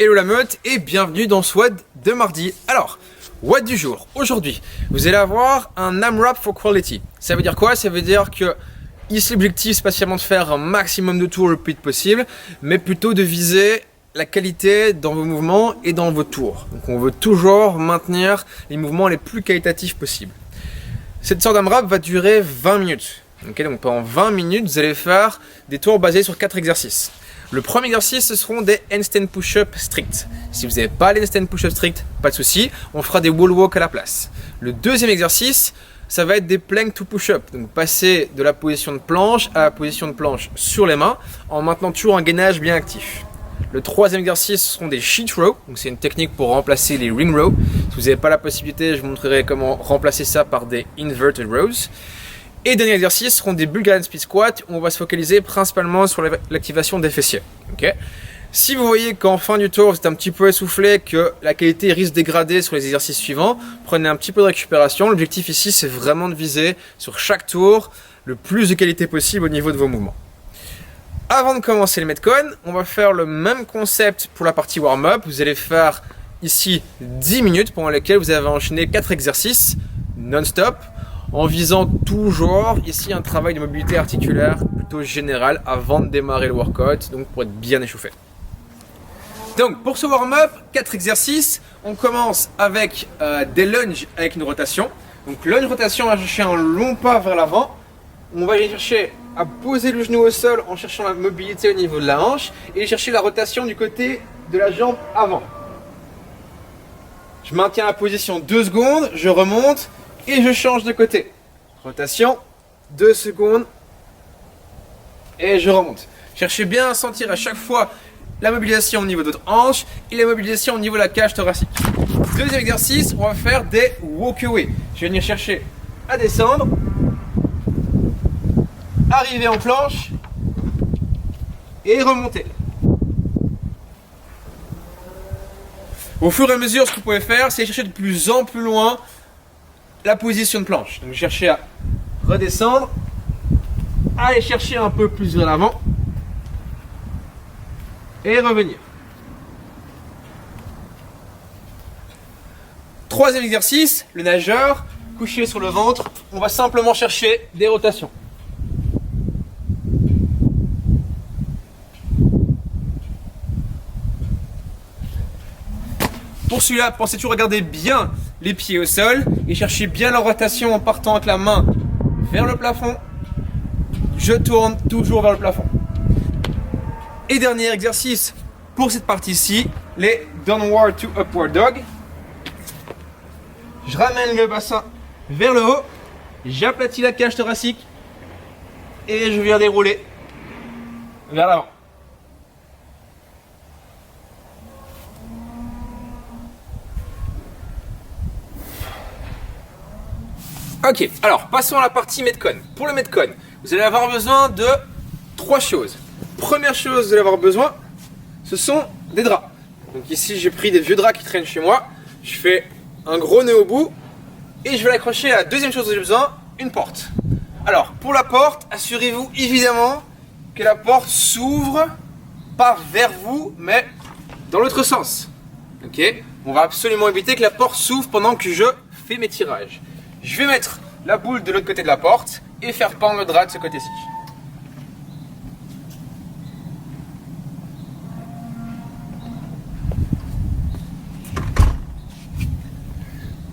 Hello la meute et bienvenue dans ce WOD de mardi. Alors, WOD du jour. Aujourd'hui, vous allez avoir un AMRAP for Quality. Ça veut dire quoi? Ça veut dire que ici l'objectif c'est pas seulement de faire un maximum de tours le plus vite possible, mais plutôt de viser la qualité dans vos mouvements et dans vos tours. Donc on veut toujours maintenir les mouvements les plus qualitatifs possibles. Cette sorte d'AMRAP va durer 20 minutes. Okay, donc pendant 20 minutes, vous allez faire des tours basés sur 4 exercices. Le premier exercice, ce seront des handstand push-up strict. Si vous n'avez pas les handstand push-up strict, pas de souci, on fera des wall walk à la place. Le deuxième exercice, ça va être des plank to push-up. Donc passer de la position de planche à la position de planche sur les mains en maintenant toujours un gainage bien actif. Le troisième exercice, ce seront des sheet row. Donc c'est une technique pour remplacer les ring row. Si vous n'avez pas la possibilité, je vous montrerai comment remplacer ça par des inverted rows. Et dernier exercice seront des Bulgarian Split Squat où on va se focaliser principalement sur l'activation des fessiers. Okay. Si vous voyez qu'en fin du tour vous êtes un petit peu essoufflé, que la qualité risque de dégrader sur les exercices suivants, prenez un petit peu de récupération. L'objectif ici c'est vraiment de viser sur chaque tour le plus de qualité possible au niveau de vos mouvements. Avant de commencer le Metcon, on va faire le même concept pour la partie warm-up. Vous allez faire ici 10 minutes pendant lesquelles vous avez enchaîné 4 exercices non-stop, en visant toujours ici un travail de mobilité articulaire plutôt général avant de démarrer le workout, donc pour être bien échauffé. Donc pour ce warm-up, 4 exercices, on commence avec des lunges avec une rotation. Donc lunge rotation, on va chercher un long pas vers l'avant, on va aller chercher à poser le genou au sol en cherchant la mobilité au niveau de la hanche et chercher la rotation du côté de la jambe avant. Je maintiens la position 2 secondes, je remonte et je change de côté. Rotation, 2 secondes et je remonte. Cherchez bien à sentir à chaque fois la mobilisation au niveau de votre hanche et la mobilisation au niveau de la cage thoracique. Deuxième exercice, on va faire des walk-away. Je vais venir chercher à descendre, arriver en planche et remonter. Au fur et à mesure, ce que vous pouvez faire, c'est chercher de plus en plus loin la position de planche. Donc cherchez à redescendre, aller chercher un peu plus vers l'avant et revenir. Troisième exercice, le nageur, couché sur le ventre, on va simplement chercher des rotations. Pour celui-là, pensez toujours à garder bien les pieds au sol et cherchez bien la rotation en partant avec la main vers le plafond. Je tourne toujours vers le plafond. Et dernier exercice pour cette partie-ci, les downward to upward dog. Je ramène le bassin vers le haut, j'aplatis la cage thoracique et je viens dérouler vers l'avant. Ok, alors passons à la partie Metcon. Pour le Metcon, vous allez avoir besoin de 3 choses. Première chose, vous allez avoir besoin, ce sont des draps. Donc ici, j'ai pris des vieux draps qui traînent chez moi. Je fais un gros nœud au bout et je vais l'accrocher à la deuxième chose dont j'ai besoin, une porte. Alors, pour la porte, assurez-vous évidemment que la porte s'ouvre pas vers vous, mais dans l'autre sens. Ok, on va absolument éviter que la porte s'ouvre pendant que je fais mes tirages. Je vais mettre la boule de l'autre côté de la porte et faire pendre le drap de ce côté-ci.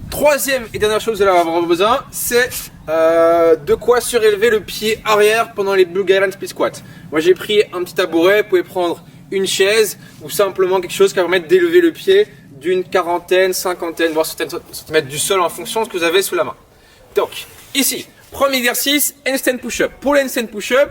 Troisième et dernière chose que vous allez avoir besoin, c'est de quoi surélever le pied arrière pendant les Bulgarian Split Squat. Moi j'ai pris un petit tabouret, vous pouvez prendre une chaise ou simplement quelque chose qui va permettre d'élever le pied d'une quarantaine, cinquantaine, voire certaines centimètres du sol en fonction de ce que vous avez sous la main. Donc, ici, premier exercice, handstand push-up. Pour les handstand push-up,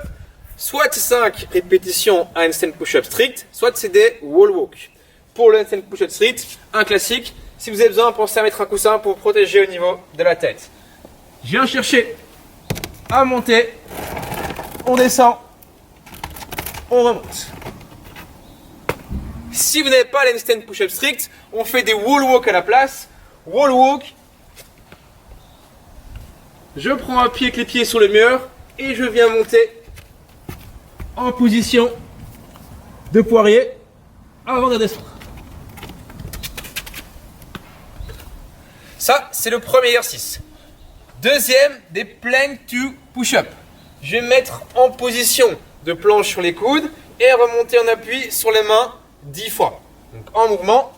soit 5 répétitions à handstand push-up strict, soit c'est des wall walk. Pour le handstand push-up strict, un classique, si vous avez besoin, pensez à mettre un coussin pour vous protéger au niveau de la tête. Je viens chercher à monter, on descend, on remonte. Si vous n'avez pas les handstand push-up strict, on fait des wall walk à la place. Wall walk, je prends un pied avec les pieds sur le mur et je viens monter en position de poirier avant de descendre. Ça, c'est le premier exercice. Deuxième, des plank to push-up. Je vais me mettre en position de planche sur les coudes et remonter en appui sur les mains 10 fois. Donc en mouvement.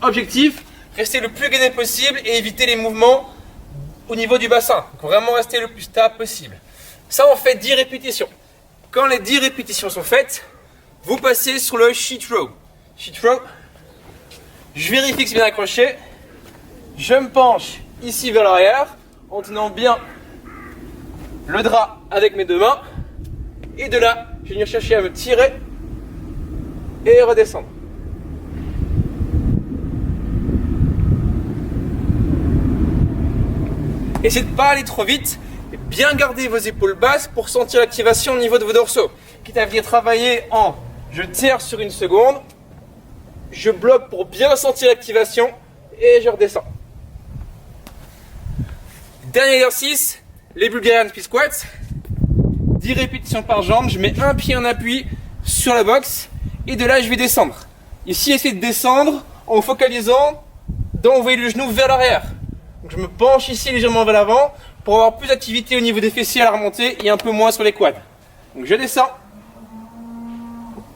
Objectif, rester le plus gainé possible et éviter les mouvements au niveau du bassin. Donc vraiment rester le plus stable possible. Ça, on fait 10 répétitions. Quand les 10 répétitions sont faites, vous passez sur le sheet row. Sheet row, je vérifie que c'est bien accroché. Je me penche ici vers l'arrière en tenant bien le drap avec mes deux mains. Et de là, je vais venir chercher à me tirer et redescendre. Essayez de ne pas aller trop vite et bien garder vos épaules basses pour sentir l'activation au niveau de vos dorsaux. Quitte à venir travailler en je tire sur une seconde, je bloque pour bien sentir l'activation et je redescends. Dernier exercice, les Bulgarian Split Squats. 10 répétitions par jambe, je mets un pied en appui sur la box et de là je vais descendre. Ici, essayez de descendre en focalisant d'envoyer le genou vers l'arrière. Donc je me penche ici légèrement vers l'avant pour avoir plus d'activité au niveau des fessiers à la remontée et un peu moins sur les quads. Donc je descends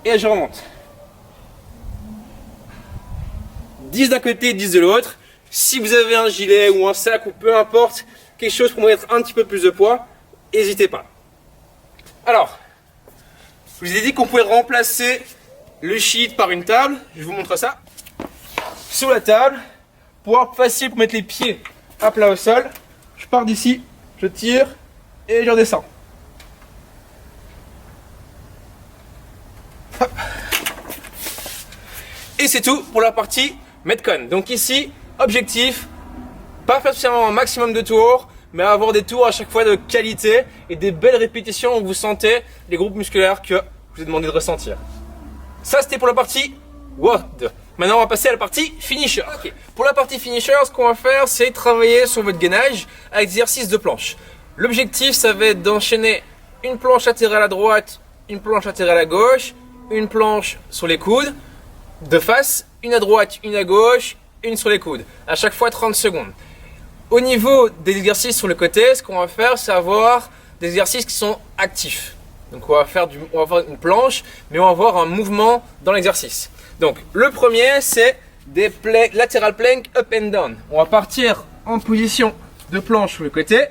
et je remonte. 10 d'un côté, 10 de l'autre. Si vous avez un gilet ou un sac ou peu importe, quelque chose pour mettre un petit peu plus de poids, n'hésitez pas. Alors, je vous ai dit qu'on pouvait remplacer le sheet par une table. Je vous montre ça. Sur la table, pour avoir facile pour mettre les pieds à plat au sol, je pars d'ici, je tire et je redescends. Hop. Et c'est tout pour la partie Metcon. Donc ici, objectif, pas faire spécialement un maximum de tours, mais avoir des tours à chaque fois de qualité et des belles répétitions où vous sentez les groupes musculaires que je vous ai demandé de ressentir. Ça, c'était pour la partie WOD. Maintenant, on va passer à la partie finisher. Okay. Pour la partie finisher, ce qu'on va faire, c'est travailler sur votre gainage avec des exercices de planche. L'objectif, ça va être d'enchaîner une planche latérale à droite, une planche latérale à gauche, une planche sur les coudes, de face, une à droite, une à gauche, une sur les coudes. À chaque fois, 30 secondes. Au niveau des exercices sur le côté, ce qu'on va faire, c'est avoir des exercices qui sont actifs. Donc, on va avoir une planche, mais on va avoir un mouvement dans l'exercice. Donc, le premier, c'est des lateral plank up and down. On va partir en position de planche sur le côté.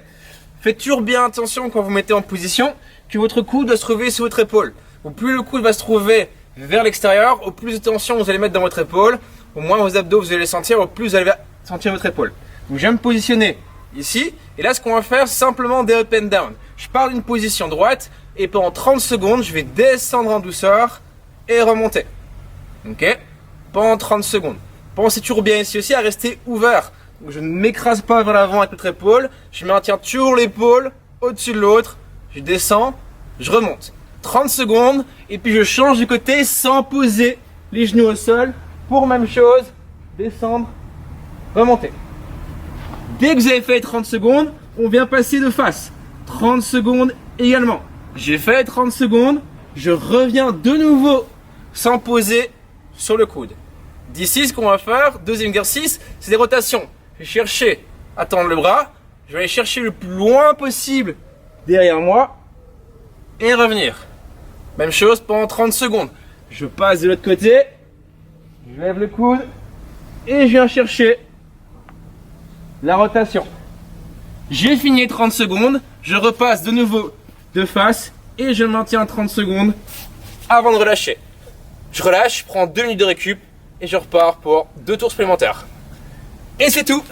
Faites toujours bien attention quand vous mettez en position que votre coude doit se trouver sur votre épaule. Au plus le coude va se trouver vers l'extérieur, au plus de tension vous allez mettre dans votre épaule, au moins vos abdos vous allez les sentir, au plus vous allez sentir votre épaule. Donc, je vais me positionner ici. Et là, ce qu'on va faire, c'est simplement des up and down. Je pars d'une position droite et pendant 30 secondes, je vais descendre en douceur et remonter. Ok, pendant 30 secondes. Pensez toujours bien ici aussi à rester ouvert. Donc, je ne m'écrase pas vers l'avant avec l'autre épaule. Je maintiens toujours l'épaule au-dessus de l'autre. Je descends, je remonte. 30 secondes et puis je change de côté sans poser les genoux au sol. Pour même chose, descendre, remonter. Dès que vous avez fait 30 secondes, on vient passer de face. 30 secondes également. J'ai fait 30 secondes, je reviens de nouveau sans poser sur le coude. D'ici, ce qu'on va faire, deuxième exercice, c'est des rotations. Je vais chercher à tendre le bras, je vais aller chercher le plus loin possible derrière moi et revenir. Même chose pendant 30 secondes. Je passe de l'autre côté, je lève le coude et je viens chercher la rotation. J'ai fini 30 secondes, je repasse de nouveau de face et je maintiens 30 secondes avant de relâcher. Je relâche, je prends 2 minutes de récup et je repars pour 2 tours supplémentaires. Et c'est tout.